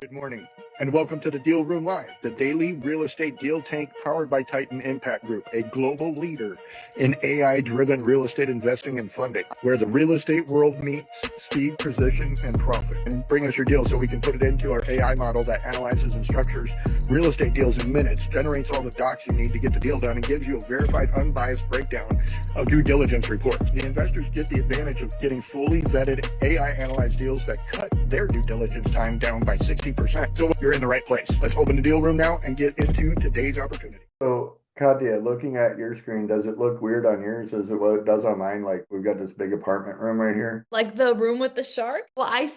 Good morning, and welcome to the Deal Room Live, the daily real estate deal tank powered by Titan Impact Group, a global leader in AI-driven real estate investing and funding, where the real estate world meets speed, precision, and profit. And bring us your deal so we can put it into our AI model that analyzes and structures real estate deals in minutes, generates all the docs you need to get the deal done, and gives you a verified, unbiased breakdown of due diligence report. The investors get the advantage of getting fully vetted AI analyzed deals that cut their due diligence time down by 60%. So you're in the right place. Let's open the deal room now and get into today's opportunity. So, Katya, looking at your screen, does it look weird on yours as it what it does on mine? Like we've got this big apartment room right here. Like the room with the shark? Well, I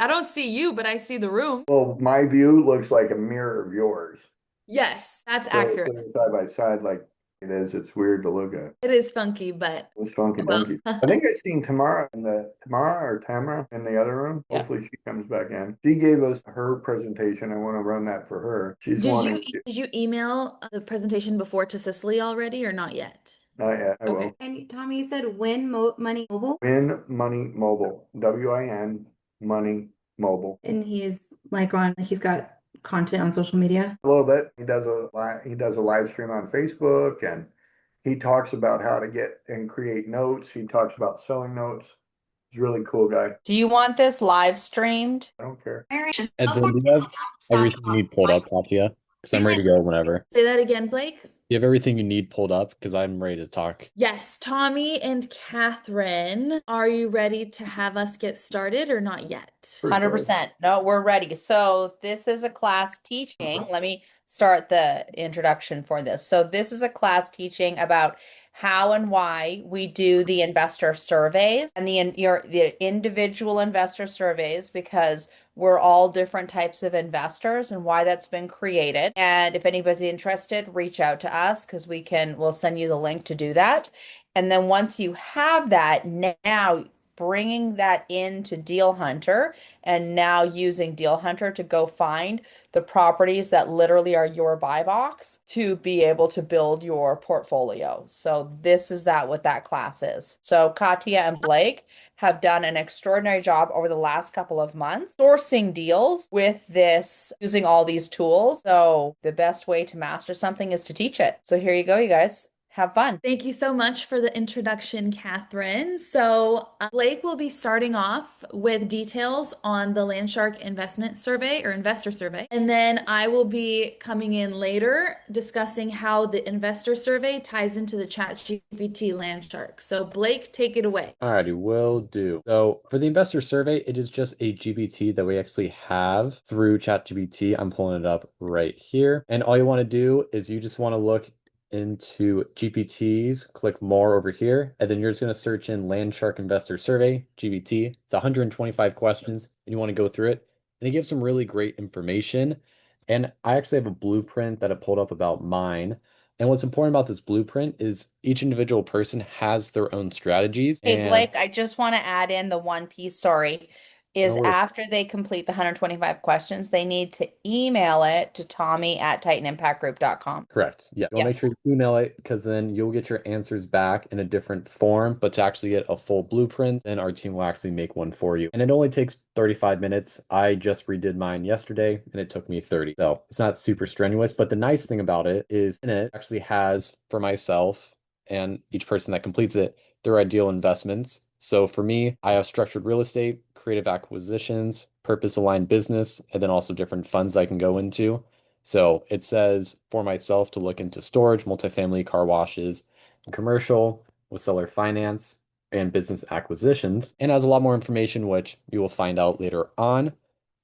don't see you, but I see the room. Well, my view looks like a mirror of yours. Yes, that's So accurate. sitting side by side like it is, it's weird to look at. It is funky, but It's funky well, dunky. I think I seen Tamara in the other room. yeah. Hopefully she comes back in. She gave us her presentation. I want to run that for her. She's Did you wanting to, did you email the presentation before to Cicely already or not yet? not yet, I Okay. will. And Tommy, you said Win Mo Money Mobile, Win Money Mobile. WIN Money Mobile. and he's got content on social media. A little bit. He does a live stream on Facebook, and he talks about how to get and create notes. He talks about selling notes. He's a really cool guy. Do you want this live streamed? I don't care. And then do you have everything you need pulled up, Katya? Because I'm ready to go whenever. Say that again, Blake. You have everything you need pulled up because I'm ready to talk. Yes, Tommy and Catherine, are you ready to have us get started or not yet? For sure. 100%. No, we're ready. So this is a class teaching. Let me start the introduction for this. So this is a class teaching about how and why we do the investor surveys and the individual investor surveys, because we're all different types of investors and why that's been created. And if anybody's interested, reach out to us because we'll send you the link to do that. And then once you have that, now bringing that into Deal Hunter and now using Deal Hunter to go find the properties that literally are your buy box to be able to build your portfolio. So this is what that class is. So Katya and Blake have done an extraordinary job over the last couple of months sourcing deals with this, using all these tools. So the best way to master something is to teach it. So here you go, you guys. Have fun. Thank you so much for the introduction, Catherine. So, Blake will be starting off with details on the LandShark investment survey or investor survey. And then I will be coming in later discussing how the investor survey ties into the ChatGPT LandShark. So, Blake, take it away. Alrighty, will do. So for the investor survey, it is just a GPT that we actually have through ChatGPT. I'm pulling it up right here. And all you want to do is you just want to look into GPTs, click more over here, and then you're just going to search in LandShark Investor Survey, GPT. It's 125 questions, and you want to go through it. And it gives some really great information. And I actually have a blueprint that I pulled up about mine. And what's important about this blueprint is each individual person has their own strategies. Hey, And Blake, I just want to add in the one piece, sorry, is no worries. after they complete the 125 questions, they need to email it to Tommy@TitanImpactGroup.com. Correct. Yeah. You'll Yeah. make sure you email it because then you'll get your answers back in a different form. But to actually get a full blueprint, then our team will actually make one for you. And it only takes 35 minutes. I just redid mine yesterday and it took me 30. So it's not super strenuous. But the nice thing about it is in it actually has for myself and each person that completes it, their ideal investments. So for me, I have structured real estate, creative acquisitions, purpose-aligned business, and then also different funds I can go into. So it says for myself to look into storage, multifamily, car washes, and commercial with seller finance and business acquisitions, and has a lot more information, which you will find out later on.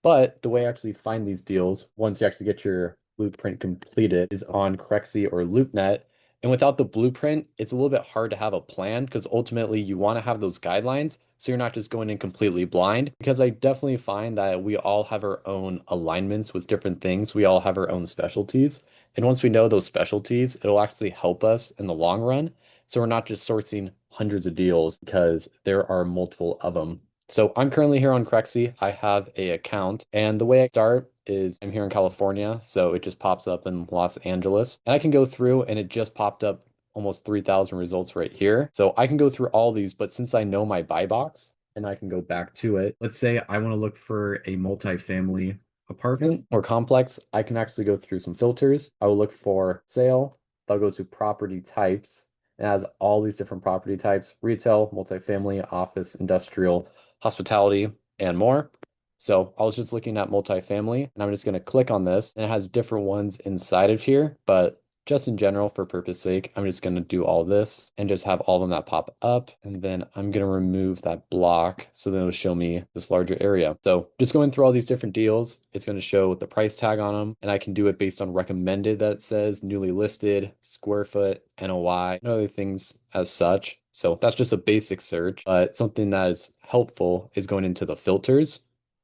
But the way I actually find these deals, once you actually get your blueprint completed, is on Crexy or LoopNet. And without the blueprint, it's a little bit hard to have a plan because ultimately you want to have those guidelines so you're not just going in completely blind. Because I definitely find that we all have our own alignments with different things. We all have our own specialties. And once we know those specialties, it'll actually help us in the long run. So we're not just sourcing hundreds of deals because there are multiple of them. So I'm currently here on Crexy. I have a account, and the way I start is I'm here in California, so it just pops up in Los Angeles. And I can go through and it just popped up almost 3,000 results right here. So I can go through all these, but since I know my buy box and I can go back to it, let's say I want to look for a multifamily apartment or complex, I can actually go through some filters. I will look for sale. I'll go to property types. It has all these different property types: retail, multifamily, office, industrial, hospitality, and more. So I was just looking at multifamily, and I'm just going to click on this, and it has different ones inside of here, but just in general, for purpose sake, I'm just going to do all this and just have all of them that pop up. And then I'm going to remove that block. So then it'll show me this larger area. So just going through all these different deals, it's going to show the price tag on them. And I can do it based on recommended that says newly listed, square foot, NOI, and other things as such. So that's just a basic search, but something that is helpful is going into the filters,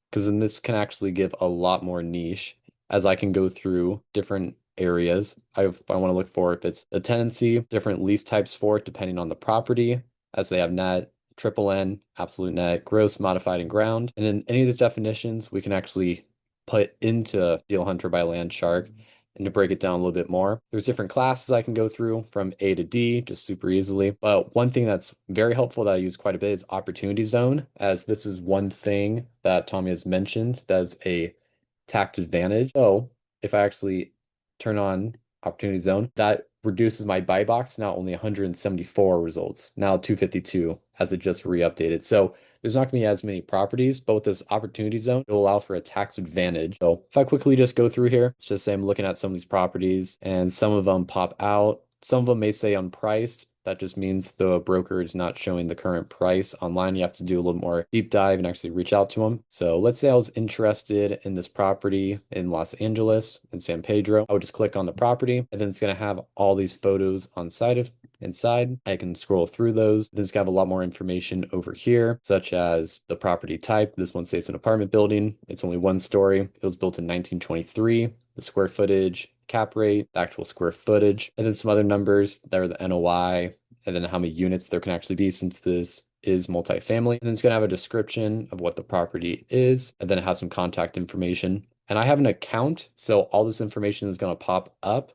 because then this can actually give a lot more niche as I can go through different areas. I want to look for if it's a tenancy, different lease types for it, depending on the property, as they have net, triple N, absolute net, gross, modified, and ground. And in any of these definitions, we can actually put into Deal Hunter by LandShark. And to break it down a little bit more, there's different classes I can go through from A to D just super easily. But one thing that's very helpful that I use quite a bit is opportunity zone, as this is one thing that Tommy has mentioned that's a tax advantage. So if I actually turn on opportunity zone, that reduces my buy box now only 174 results, now 252 as it just re-updated. So there's not going to be as many properties, but with this opportunity zone, it will allow for a tax advantage. So if I quickly just go through here, let's just say I'm looking at some of these properties and some of them pop out. Some of them may say unpriced. That just means the broker is not showing the current price online. You have to do a little more deep dive and actually reach out to them. So let's say I was interested in this property in Los Angeles, in San Pedro. I would just click on the property, and then it's going to have all these photos inside. I can scroll through those. Then it's got a lot more information over here, such as the property type. This one says an apartment building. It's only one story. It was built in 1923. The square footage, cap rate, the actual square footage, and then some other numbers that are the NOI, and then how many units there can actually be since this is multifamily. And then it's going to have a description of what the property is, and then it has some contact information. And I have an account, so all this information is going to pop up.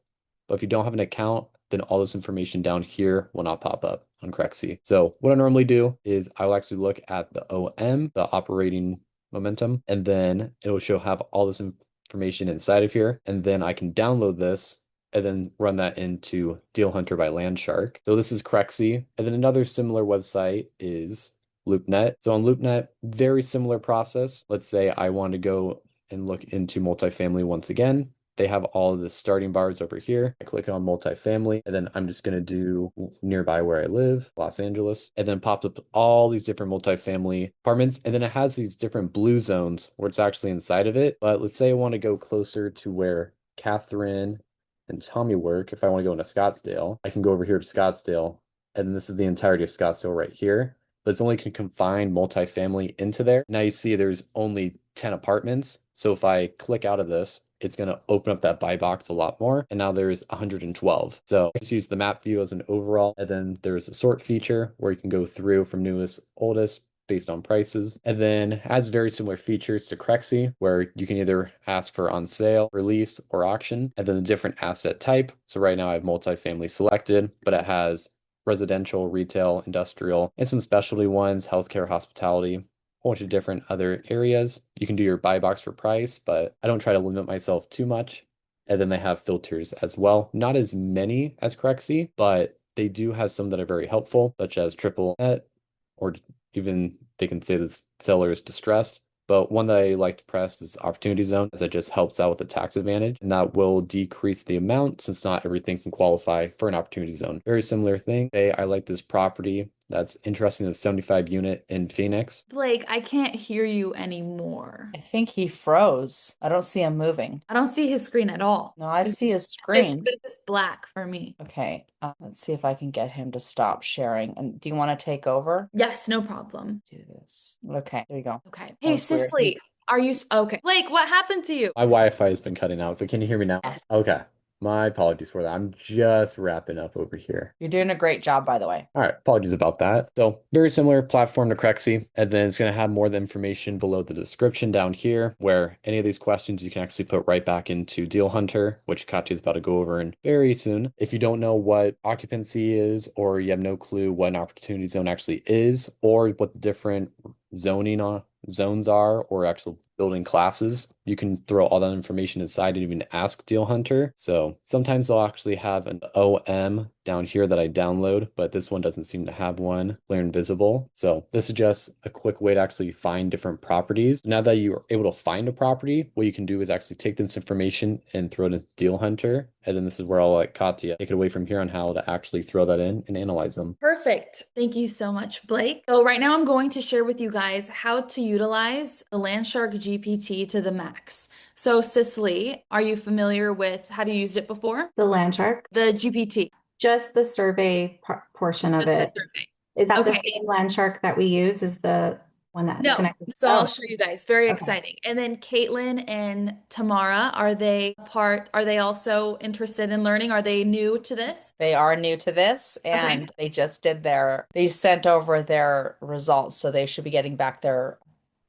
But if you don't have an account, then all this information down here will not pop up on Crexy. So what I normally do is I will actually look at the OM, the operating momentum, and then it will have all this information inside of here. And then I can download this and then run that into Deal Hunter by LandShark. So this is Crexy. And then another similar website is LoopNet. So on LoopNet, very similar process. Let's say I want to go and look into multifamily once again. They have all of the starting bars over here. I click on multifamily, and then I'm just going to do nearby where I live, Los Angeles, and then pops up all these different multifamily apartments. And then it has these different blue zones where it's actually inside of it. But let's say I want to go closer to where Catherine and Tommy work. If I want to go into Scottsdale, I can go over here to Scottsdale, and this is the entirety of Scottsdale right here. But it's only can confine multifamily into there. Now you see there's only 10 apartments. So if I click out of this, it's going to open up that buy box a lot more. And now there's 112. So I just use the map view as an overall. And then there's a sort feature where you can go through from newest, oldest based on prices. And then has very similar features to Crexy, where you can either ask for on sale, release, or auction, and then the different asset type. So right now I have multifamily selected, but it has residential, retail, industrial, and some specialty ones, healthcare, hospitality, bunch of different other areas. You can do your buy box for price, but I don't try to limit myself too much. And then they have filters as well. Not as many as Crexy, but they do have some that are very helpful, such as triple net, or even they can say the seller is distressed. But one that I like to press is opportunity zone, as it just helps out with the tax advantage, and that will decrease the amount since not everything can qualify for an opportunity zone. Very similar thing. Say I like this property that's interesting, the 75 unit in Phoenix. Blake, I can't hear you anymore. I think he froze. I don't see him moving. I don't see his screen at all. No, I It's see his It's screen. just black for me. Okay, let's see if I can get him to stop sharing. And do you want to take over? Yes, no problem. Do this. Okay, there you go. Okay. That Hey, was weird. Cicely, are you okay? Blake, what happened to you? My Wi-Fi has been cutting out, but can you hear me now? Yes. Okay. My apologies for that. I'm just wrapping up over here. You're doing a great job, by the way. All right, apologies about that. So very similar platform to Crexy, and then it's going to have more of the information below the description down here, where any of these questions you can actually put right back into Deal Hunter, which Katya is about to go over in very soon. If you don't know what occupancy is, or you have no clue what an opportunity zone actually is, or what the different zoning zones are, or actual building classes. You can throw all that information inside and even ask Deal Hunter. So sometimes they'll actually have an OM down here that I download, but this one doesn't seem to have one, clear and visible. So this is just a quick way to actually find different properties. Now that you are able to find a property, what you can do is actually take this information and throw it into Deal Hunter. And then this is where I'll let Katya take it away from here on how to actually throw that in and analyze them. Perfect. Thank you so much, Blake. So right now I'm going to share with you guys how to utilize the LandShark GPT to the max. So Cicely, are you familiar with, have you used it before? The LandShark, The GPT. just the survey portion of Just the it. survey. Is that the Okay. same LandShark that we use? Is the one that's No. connected? So I'll Oh, show you guys. Very okay. exciting. And then Caitlin and Tamara, are they also interested in learning? Are they new to this? They are new to this and they sent over their results, so they should be getting back their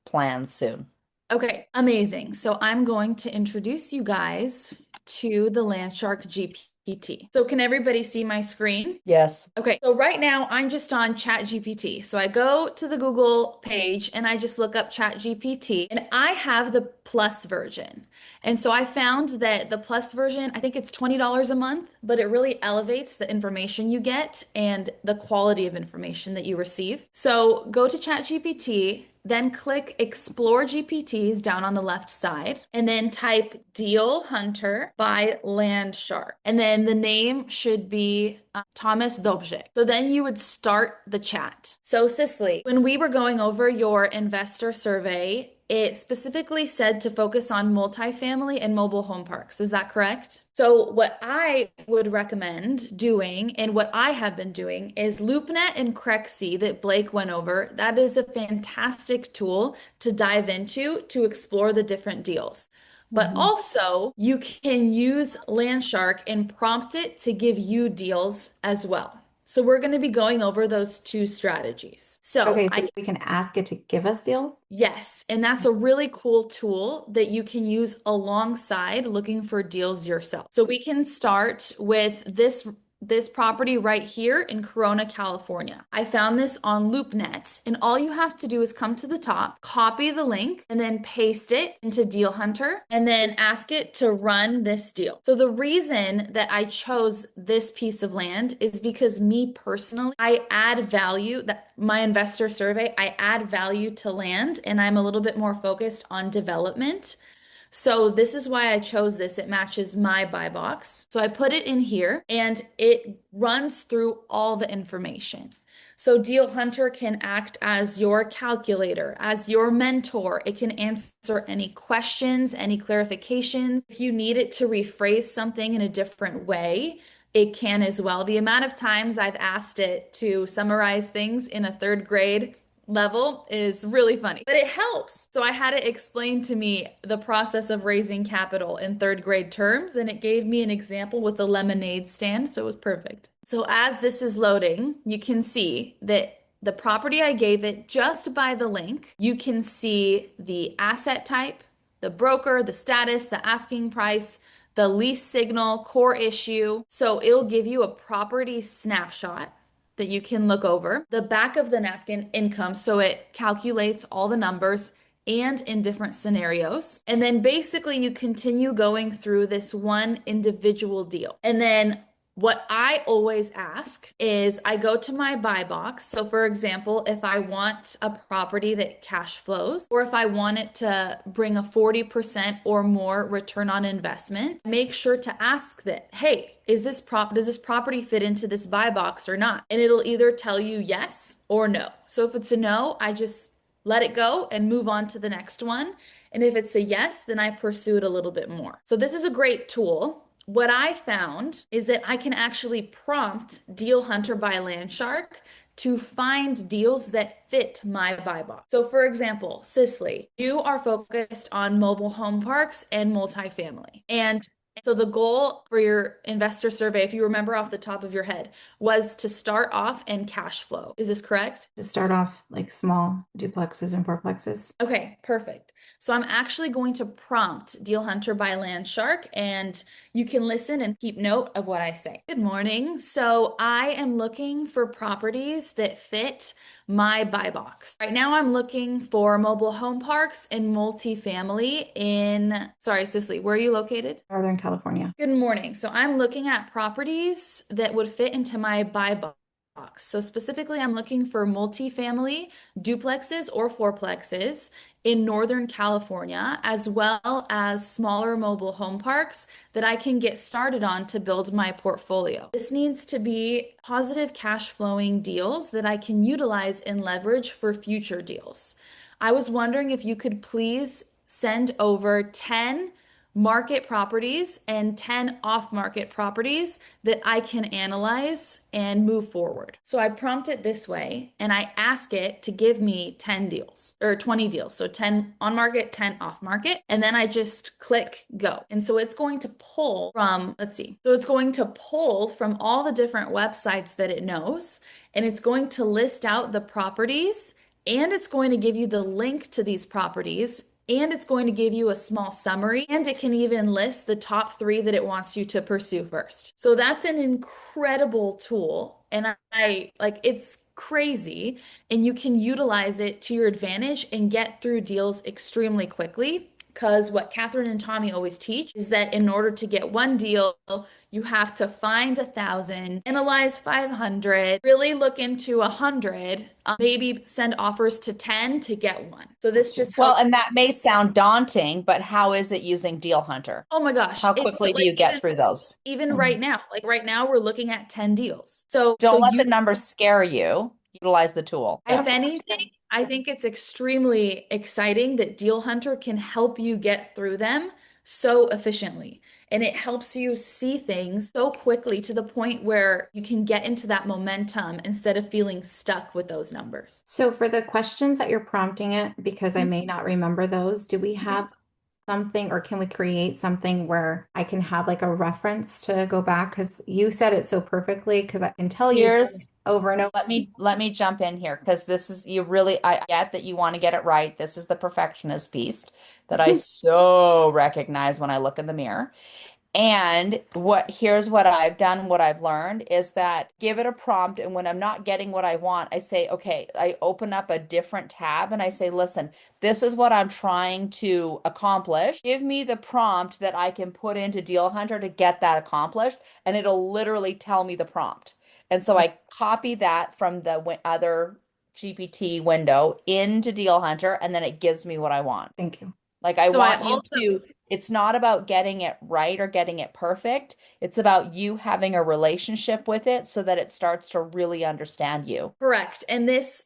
plans soon. Okay, amazing. So I'm going to introduce you guys to the LandShark GPT. So can everybody see my screen? Yes. Okay, so right now I'm just on ChatGPT. So I go to the Google page and I just look up ChatGPT and I have the plus version. And so I found that the plus version, I think it's $20 a month, but it really elevates the information you get and the quality of information that you receive. So go to ChatGPT, then click Explore GPTs down on the left side, and then type Deal Hunter by LandShark. And then the name should be Thomas Dobjek. So then you would start the chat. So Cicely, when we were going over your investor survey, it specifically said to focus on multifamily and mobile home parks. Is that correct? So what I would recommend doing and what I have been doing is LoopNet and Crexy that Blake went over. That is a fantastic tool to dive into to explore the different deals. But also, you can use LandShark and prompt it to give you deals as well. So we're going to be going over those two strategies. So Okay, so we can ask it to give us deals? yes, and that's a really cool tool that you can use alongside looking for deals yourself. So we can start with this property right here in Corona, California. I found this on LoopNet, and all you have to do is come to the top, copy the link, and then paste it into Deal Hunter, and then ask it to run this deal. So the reason that I chose this piece of land is because me personally, I add value, that my investor survey, I add value to land, and I'm a little bit more focused on development. So this is why I chose this. It matches my buy box. So I put it in here and it runs through all the information. So Deal Hunter can act as your calculator, as your mentor. It can answer any questions, any clarifications. If you need it to rephrase something in a different way, it can as well. The amount of times I've asked it to summarize things in a third grade level is really funny, but it helps. So I had it explain to me the process of raising capital in third grade terms, and it gave me an example with a lemonade stand, so it was perfect. So as this is loading, you can see that the property I gave it just by the link, you can see the asset type, the broker, the status, the asking price, the lease signal, core issue. So it'll give you a property snapshot that you can look over. The back of the napkin, income, so it calculates all the numbers and in different scenarios. And then basically you continue going through this one individual deal. And then what I always ask is I go to my buy box. So for example, if I want a property that cash flows, or if I want it to bring a 40% or more return on investment, make sure to ask that, hey, does this property fit into this buy box or not? And it'll either tell you yes or no. So if it's a no, I just let it go and move on to the next one. And if it's a yes, then I pursue it a little bit more. So this is a great tool. What I found is that I can actually prompt Deal Hunter by LandShark to find deals that fit my buy box. So for example, Cicely, you are focused on mobile home parks and multifamily. And so the goal for your investor survey, if you remember off the top of your head, was to start off and cash flow. Is this correct? To start off like small duplexes and fourplexes. Okay, perfect. So I'm actually going to prompt Deal Hunter by LandShark, and you can listen and keep note of what I say. Good morning. So I am looking for properties that fit my buy box. Right now I'm looking for mobile home parks and multifamily in, sorry, Cicely, where are you located? Northern California. Good morning. So I'm looking at properties that would fit into my buy box. So specifically, I'm looking for multifamily duplexes or fourplexes in Northern California, as well as smaller mobile home parks that I can get started on to build my portfolio. This needs to be positive cash flowing deals that I can utilize and leverage for future deals. I was wondering if you could please send over 10 market properties and 10 off-market properties that I can analyze and move forward. So I prompt it this way and I ask it to give me 10 deals or 20 deals. So 10 on market, 10 off market. And then I just click go. And so it's going to pull from, let's see. So it's going to pull from all the different websites that it knows, and it's going to list out the properties, and it's going to give you the link to these properties, and it's going to give you a small summary, and it can even list the top 3 that it wants you to pursue first. So that's an incredible tool, and I like, it's crazy, and you can utilize it to your advantage and get through deals extremely quickly. Because what Catherine and Tommy always teach is that in order to get one deal, you have to find 1,000, analyze 500, really look into 100, maybe send offers to 10 to get one. So this just Well, helps. and that may sound daunting, but how is it using Deal Hunter? Oh my gosh, How it's quickly do like you get through those? even right now, like right now we're looking at 10 deals. So Don't let you, the numbers scare you. Utilize the tool. if anything, I think it's extremely exciting that Deal Hunter can help you get through them so efficiently. And it helps you see things so quickly to the point where you can get into that momentum instead of feeling stuck with those numbers. So for the questions that you're prompting it, because I may not remember those, do we have something, or can we create something where I can have like a reference to go back? Because you said it so perfectly, because I can tell you Here's over and over. let me jump in here because this is you really I get that you want to get it right. This is the perfectionist piece that I so recognize when I look in the mirror. And here's what I've done, what I've learned is that give it a prompt. And when I'm not getting what I want, I say, okay, I open up a different tab and I say, listen, this is what I'm trying to accomplish. Give me the prompt that I can put into Deal Hunter to get that accomplished. And it'll literally tell me the prompt. And so I copy that from the other GPT window into Deal Hunter, and then it gives me what I want. Thank you. Like I So I want you also to, it's not about getting it right or getting it perfect. It's about you having a relationship with it so that it starts to really understand you. Correct. And this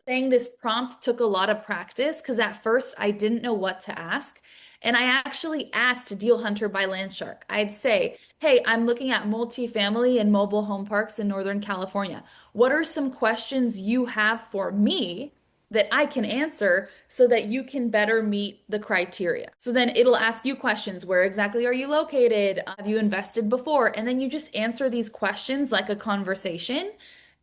prompt took a lot of practice because at first I didn't know what to ask. And I actually asked Deal Hunter by LandShark. I'd say, hey, I'm looking at multifamily and mobile home parks in Northern California. What are some questions you have for me that I can answer so that you can better meet the criteria? So then it'll ask you questions. Where exactly are you located? Have you invested before? And then you just answer these questions like a conversation,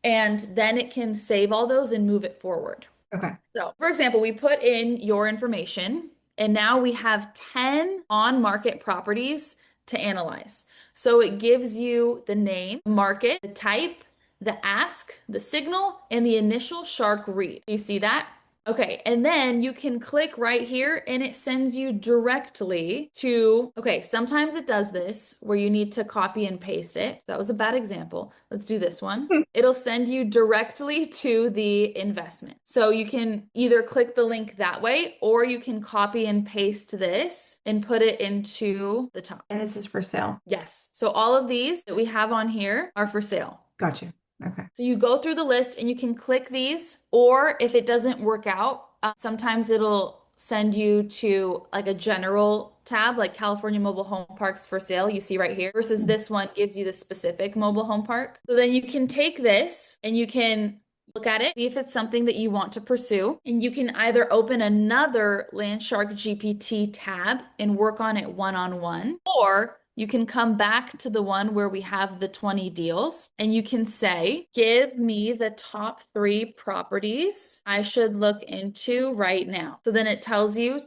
and then it can save all those and move it forward. Okay. So, for example, we put in your information, and now we have 10 on market properties to analyze. So it gives you the name, market, the type, the ask, the signal, and the initial shark read. You see that? Okay, and then you can click right here and it sends you directly to, okay, sometimes it does this where you need to copy and paste it. That was a bad example. Let's do this one. It'll send you directly to the investment. So you can either click the link that way, or you can copy and paste this and put it into the top. And this is for sale. Yes. So all of these that we have on here are for sale. Gotcha. Okay. So you go through the list and you can click these, or if it doesn't work out, sometimes it'll send you to like a general tab, like California mobile home parks for sale, you see right here, versus this one gives you the specific mobile home park. So then you can take this and you can look at it, see if it's something that you want to pursue, and you can either open another LandShark GPT tab and work on it one-on-one, or you can come back to the one where we have the 20 deals and you can say, give me the top 3 properties I should look into right now. So then it tells you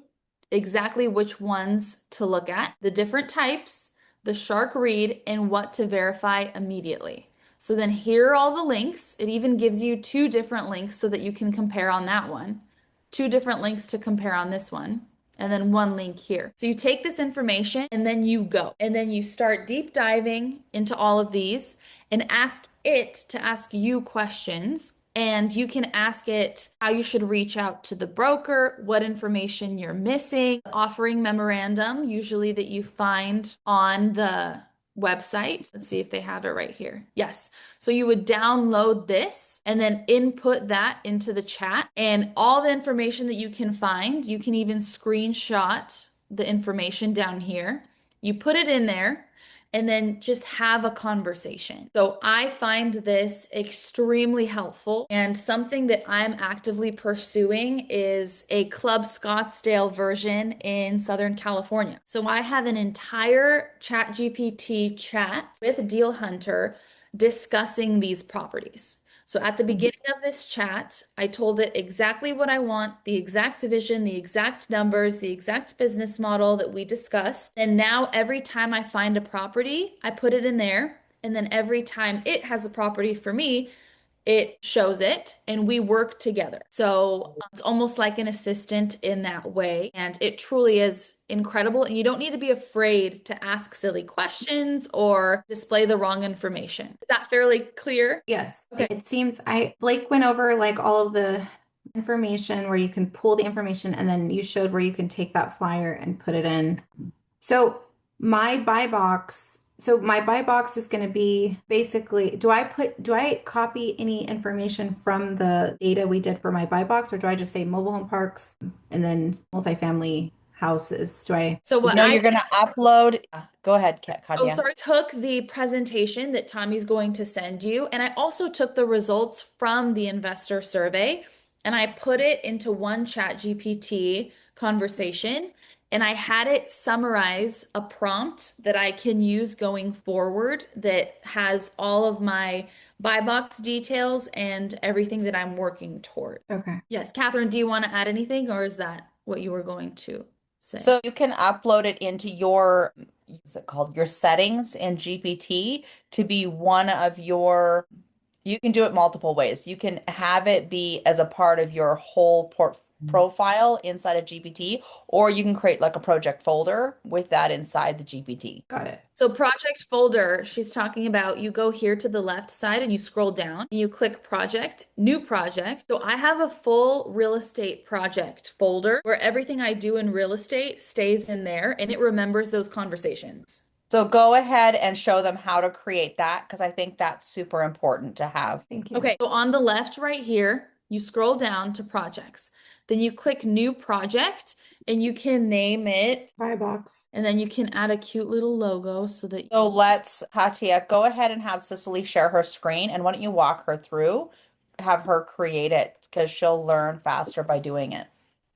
exactly which ones to look at, the different types, the shark read, and what to verify immediately. So then here are all the links. It even gives you two different links so that you can compare on that one, two different links to compare on this one, and then one link here. So you take this information and then you go, and then you start deep diving into all of these and ask it to ask you questions. And you can ask it how you should reach out to the broker, what information you're missing, offering memorandum, usually that you find on the website. Let's see if they have it right here. Yes. So you would download this and then input that into the chat, and all the information that you can find, you can even screenshot the information down here. You put it in there and then just have a conversation. So I find this extremely helpful, and something that I'm actively pursuing is a Club Scottsdale version in Southern California. So I have an entire ChatGPT chat with Deal Hunter discussing these properties. So at the beginning of this chat, I told it exactly what I want, the exact division, the exact numbers, the exact business model that we discussed. And now every time I find a property, I put it in there. And then every time it has a property for me, it shows it and we work together. So it's almost like an assistant in that way. And it truly is incredible. And you don't need to be afraid to ask silly questions or display the wrong information. Is that fairly clear? Yes. Okay. It seems Blake went over like all of the information where you can pull the information, and then you showed where you can take that flyer and put it in. So my buy box is going to be basically, do I copy any information from the data we did for my buy box, or do I just say mobile home parks and then multifamily houses? So what No, you're going to upload. Go ahead, Oh, Katya. sorry. Took the presentation that Tommy's going to send you, and I also took the results from the investor survey and I put it into one ChatGPT conversation, and I had it summarize a prompt that I can use going forward that has all of my buy box details and everything that I'm working toward. Okay. Yes, Catherine, do you want to add anything, or is that what you were going to say? So you can upload it into your, what's it called? Your settings in GPT to be one of your, you can do it multiple ways. You can have it be as a part of your whole profile inside of GPT, or you can create like a project folder with that inside the GPT. Got it. So project folder, she's talking about, you go here to the left side and you scroll down and you click project, new project. So I have a full real estate project folder where everything I do in real estate stays in there and it remembers those conversations. So go ahead and show them how to create that, because I think that's super important to have. Thank you. Okay, so on the left right here, you scroll down to projects. Then you click new project and you can name it, Buy box. and then you can add a cute little logo so that So let's, Katya, go ahead and have Cicely share her screen, and why don't you walk her through, have her create it, because she'll learn faster by doing it.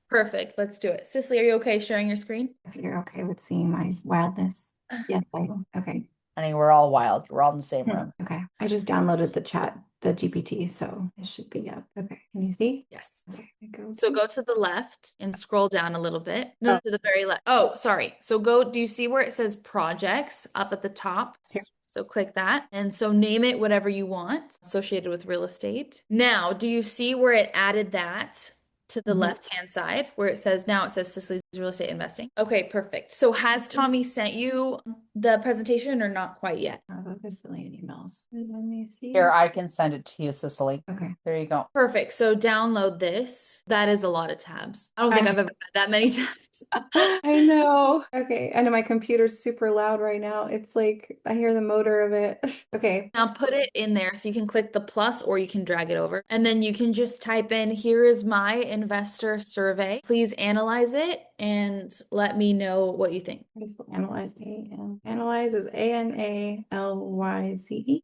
Perfect. Let's do it. Cicely, are you okay sharing your screen? If you're okay with seeing my wildness. Yes, I am. Okay. I mean, we're all wild. We're all in the same room. Okay. I just downloaded the GPT, so it should be up. Okay. Can you see? Yes. Okay. It goes. So go to the left and scroll down a little bit. No, to the very left. Oh, sorry. So do you see where it says projects up at the top? Here. So click that. And so name it whatever you want associated with real estate. Now, do you see where it added that to the left-hand side where it says Cicely's real estate investing? Okay, perfect. So has Tommy sent you the presentation or not quite yet? There's a million emails. Let me see. Here, I can send it to you, Cicely. Okay. There you go. Perfect. So download this. That is a lot of tabs. I don't think I've ever had that many tabs. I know. Okay. I know my computer's super loud right now. It's like I hear the motor of it. Okay. Now put it in there so you can click the plus or you can drag it over. And then you can just type in, here is my investor survey. Please analyze it and let me know what you think. I just will analyze Analyze is ANALYZE.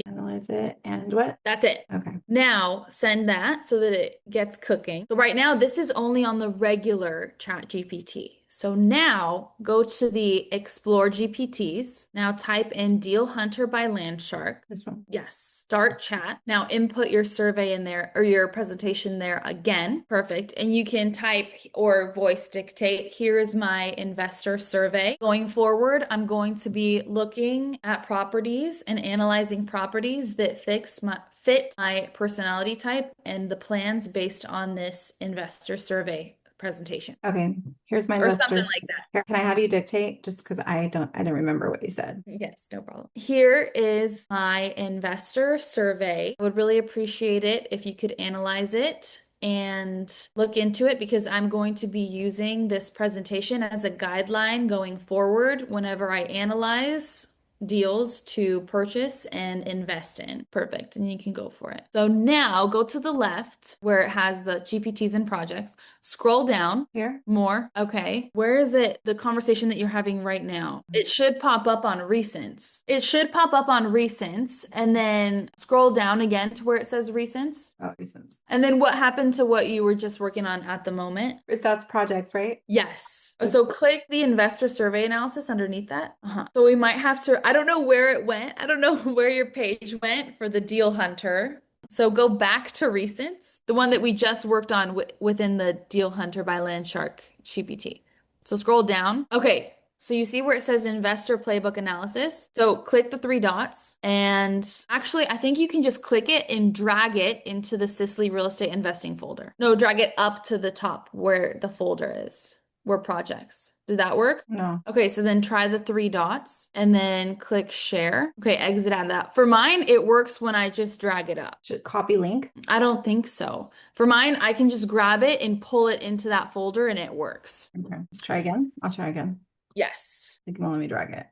Analyze it. And what? That's it. Okay. Now send that so that it gets cooking. So right now this is only on the regular ChatGPT. So now go to the Explore GPTs. Now type in Deal Hunter by LandShark. This one. Yes. Start chat. Now input your survey in there or your presentation there again. Perfect. And you can type or voice dictate, here is my investor survey. Going forward, I'm going to be looking at properties and analyzing properties that fit my personality type and the plans based on this investor survey presentation. Okay, here's my Or something investor. like that. Here, can I have you dictate just because I didn't remember what you said. Yes, no problem. Here is my investor survey. I would really appreciate it if you could analyze it and look into it because I'm going to be using this presentation as a guideline going forward whenever I analyze deals to purchase and invest in. Perfect. And you can go for it. So now go to the left where it has the GPTs and projects. Scroll down. Here? More. Okay. Where is it? The conversation that you're having right now. It should pop up on recents. It should pop up on recents and then scroll down again to where it says recents. Oh, reasons. And then what happened to what you were just working on at the moment? That's projects, right? Yes. So click the investor survey analysis underneath that. So we might have to, I don't know where it went. I don't know where your page went for the Deal Hunter. So go back to recents, the one that we just worked on within the Deal Hunter by LandShark GPT. So scroll down. Okay. So you see where it says investor playbook analysis. So click the three dots and actually I think you can just click it and drag it into the Sicily real estate investing folder. No, drag it up to the top where the folder is, where projects. Did that work? No. Okay, so then try the three dots and then click share. Okay, exit out of that. For mine, it works when I just drag it up. Should copy link? I don't think so. For mine, I can just grab it and pull it into that folder and it works. Okay, let's try again. I'll try again. Yes. It won't let me drag it.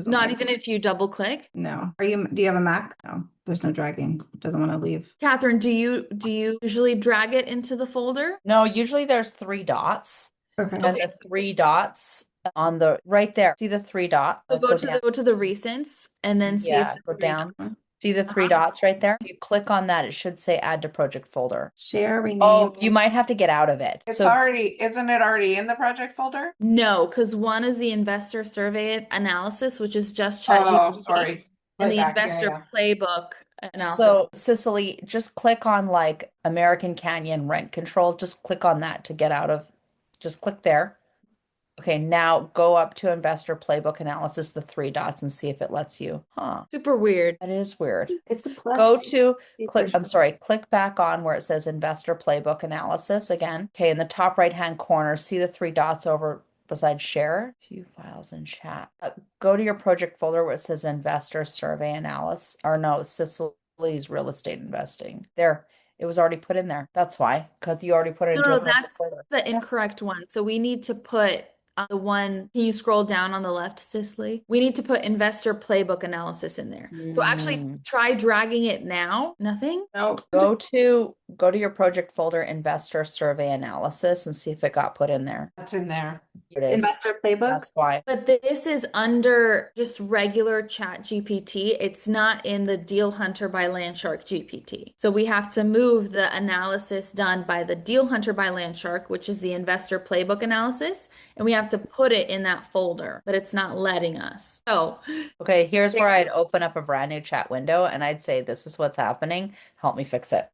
Not even if you double click. No. Do you have a Mac? No, there's no dragging. It doesn't want to leave. Catherine, do you usually drag it into the folder? No, usually there's three dots. Okay. And the three dots on the right there. See the three dots? So go to the recents and then see if go the down. dots- See the three dots right there? You click on that, it should say add to project folder. Share, rename. Oh, you might have to get out of it. It's So already, isn't it already in the project folder? No, because one is the investor survey analysis, which is just Oh, ChatGPT, sorry. and the Way back, yeah, investor yeah. playbook analysis. So, Cicely, just click on like American Canyon rent control. Just click on that to get out of, just click there. Okay, now go up to investor playbook analysis, the three dots, and see if it lets you. Huh, Super weird. that is weird. It's the plus. Go to click, version. I'm sorry, click back on where it says investor playbook analysis again. Okay, in the top right hand corner, see the three dots over beside share, view files and chat. Go to your project folder where it says investor survey analysis, or no, Sicily's real estate investing. There, it was already put in there. That's why, because you already put it into No, a project that's folder. the incorrect one. So we need to put the one, can you scroll down on the left, Cicely? We need to put investor playbook analysis in there. So actually try dragging it now. Nothing? No. Go to your project folder, investor survey analysis, and see if it got put in there. That's in there. Here it is. Investor playbook. That's why. But this is under just regular Chat GPT. It's not in the Deal Hunter by LandShark GPT. So we have to move the analysis done by the Deal Hunter by LandShark, which is the investor playbook analysis, and we have to put it in that folder, but it's not letting us. So, Okay, here's where I'd open up a brand new chat window and I'd say, this is what's happening. Help me fix it.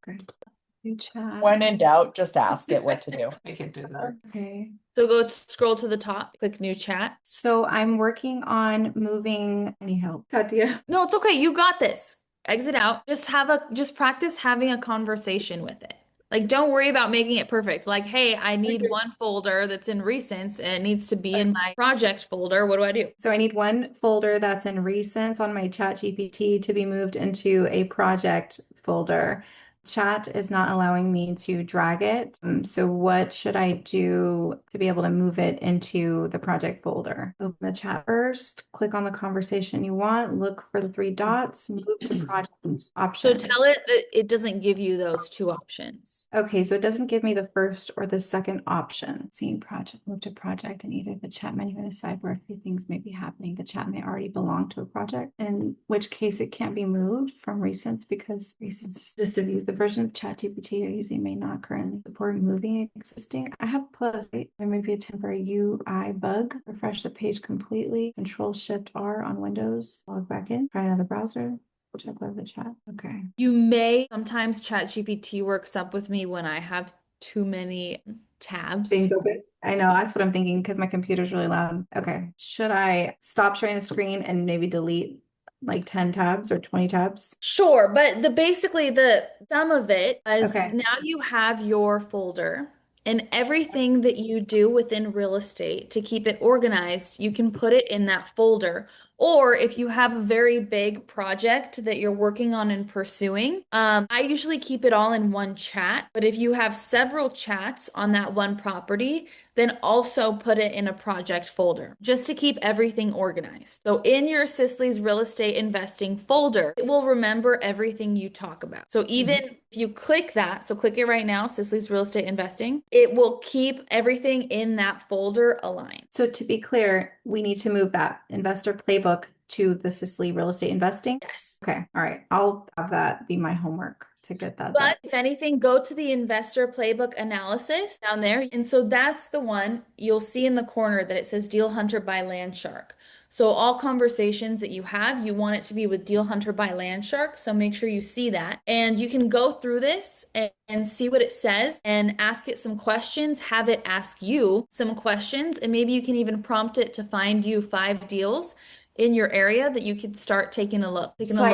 New chat. When in doubt, just ask it what to do. We can do that. Okay. so go scroll to the top, click new chat. So I'm working on moving. I need help. Katia. No, it's okay. You got this. Exit out. Just practice having a conversation with it. Like, don't worry about making it perfect. Like, hey, I need one folder that's in recents and it needs to be in my project folder. What do I do? So I need one folder that's in recents on my chat GPT to be moved into a project folder. Chat is not allowing me to drag it. So what should I do to be able to move it into the project folder? Open the chat first, click on the conversation you want, look for the three dots, move to project option. So tell it that it doesn't give you those two options. Okay, so it doesn't give me the first or the second option. Seeing project, move to project, and either the chat menu or the sidebar, a few things may be happening. The chat may already belong to a project, in which case it can't be moved from recents because recents is just to view the version of ChatGPT you're using may not currently support moving existing. I have plus, right? There may be a temporary UI bug. Refresh the page completely. Control Shift R on Windows. Log back in. Try another browser. Check out the chat. Okay. You may sometimes ChatGPT works up with me when I have too many tabs. Things open. I know, that's what I'm thinking because my computer's really loud. Okay. Should I stop sharing the screen and maybe delete like 10 tabs or 20 tabs? Sure, but basically the sum of it is Okay. now you have your folder and everything that you do within real estate to keep it organized, you can put it in that folder. Or if you have a very big project that you're working on and pursuing, I usually keep it all in one chat. But if you have several chats on that one property, then also put it in a project folder just to keep everything organized. So in your Cicely's real estate investing folder, it will remember everything you talk about. So even if you click that, so click it right now, Cicely's real estate investing, it will keep everything in that folder aligned. So to be clear, we need to move that investor playbook to the Sicily real estate investing. Yes. Okay. All right. I'll have that be my homework to get that done. But if anything, go to the investor playbook analysis down there. And so that's the one you'll see in the corner that it says Deal Hunter by LandShark. So all conversations that you have, you want it to be with Deal Hunter by LandShark. So make sure you see that. And you can go through this and see what it says and ask it some questions, have it ask you some questions, and maybe you can even prompt it to find you 5 deals in your area that you could start taking a look So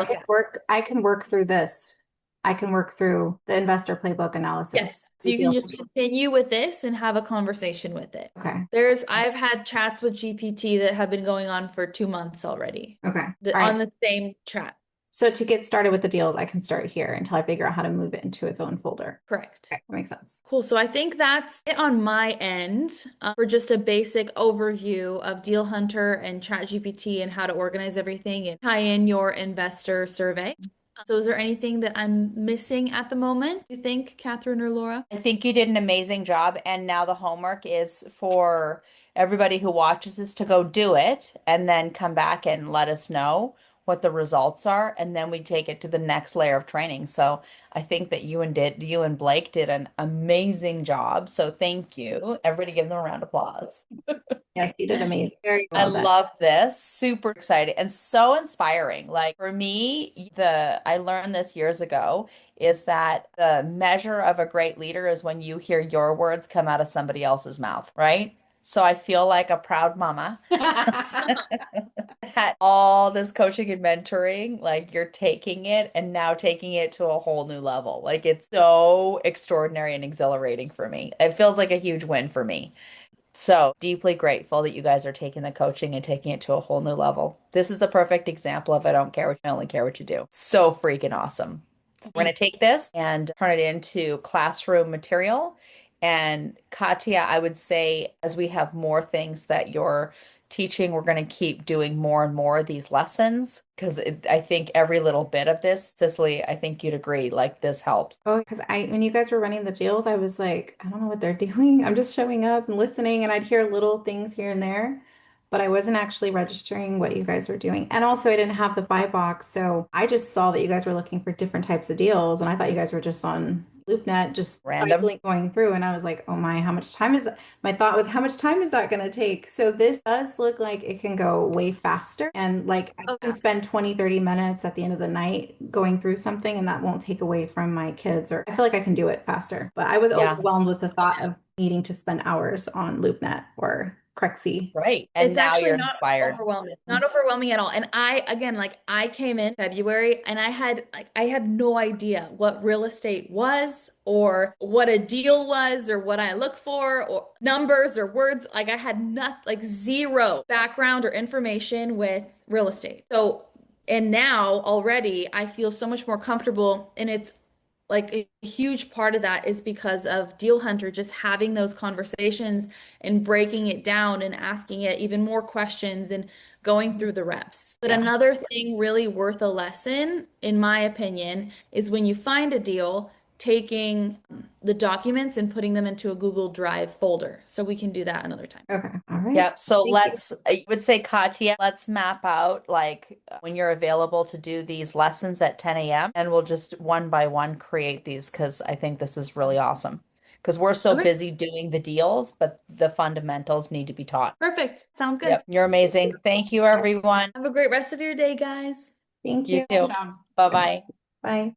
I can work through this. I can work through the investor playbook analysis. Yes. So you can just continue with this and have a conversation with it. Okay. I've had chats with GPT that have been going on for 2 months already. Okay. On the same chat. So to get started with the deals, I can start here until I figure out how to move it into its own folder. Correct. Okay, that makes sense. Cool. So I think that's it on my end for just a basic overview of Deal Hunter and ChatGPT and how to organize everything and tie in your investor survey. So is there anything that I'm missing at the moment, you think, Catherine or Laura? I think you did an amazing job. And now the homework is for everybody who watches this to go do it and then come back and let us know what the results are. And then we take it to the next layer of training. So I think that you and Blake did an amazing job. So thank you. Everybody give them a round of applause. Yes, you did amazing. Very well I done. love this. Super excited and so inspiring. Like for me, I learned this years ago is that the measure of a great leader is when you hear your words come out of somebody else's mouth, right? So I feel like a proud mama. Had all this coaching and mentoring, like you're taking it and now taking it to a whole new level. Like it's so extraordinary and exhilarating for me. It feels like a huge win for me. So deeply grateful that you guys are taking the coaching and taking it to a whole new level. This is the perfect example of I don't care what you, I only care what you do. So freaking awesome. So we're going to take this and turn it into classroom material. And Katya, I would say as we have more things that you're teaching, we're going to keep doing more and more of these lessons because I think every little bit of this, Cicely, I think you'd agree, like this helps. Oh, because when you guys were running the deals, I was like, I don't know what they're doing. I'm just showing up and listening, and I'd hear little things here and there, but I wasn't actually registering what you guys were doing. And also, I didn't have the buy box, so I just saw that you guys were looking for different types of deals, and I thought you guys were just on LoopNet, just Random. going through, and I was like, oh my, how much time is that? My thought was, how much time is that going to take? So this does look like it can go way faster, and like I can spend 20-30 minutes at the end of the night going through something, and that won't take away from my kids, or I feel like I can do it faster. But I was overwhelmed with the thought of needing to spend hours on LoopNet or Crexy. Right. And It's now actually you're not inspired. overwhelming. Not overwhelming at all. And I came in February and I had no idea what real estate was or what a deal was or what I look for or numbers or words. Like I had zero background or information with real estate. So, and now already I feel so much more comfortable, and it's like a huge part of that is because of Deal Hunter, just having those conversations and breaking it down and asking it even more questions and going through the reps. But another thing really worth a lesson, in my opinion, is when you find a deal, taking the documents and putting them into a Google Drive folder. So we can do that another time. Okay. All right. Yep. So Thank you. I would say, Katya, let's map out like when you're available to do these lessons at 10 a.m. and we'll just one by one create these because I think this is really awesome. Because we're so Okay. busy doing the deals, but the fundamentals need to be taught. Perfect. Sounds good. Yep. You're amazing. Thank you, everyone. Have a great rest of your day, guys. Thank You you. too. Good job. Bye-bye. Bye.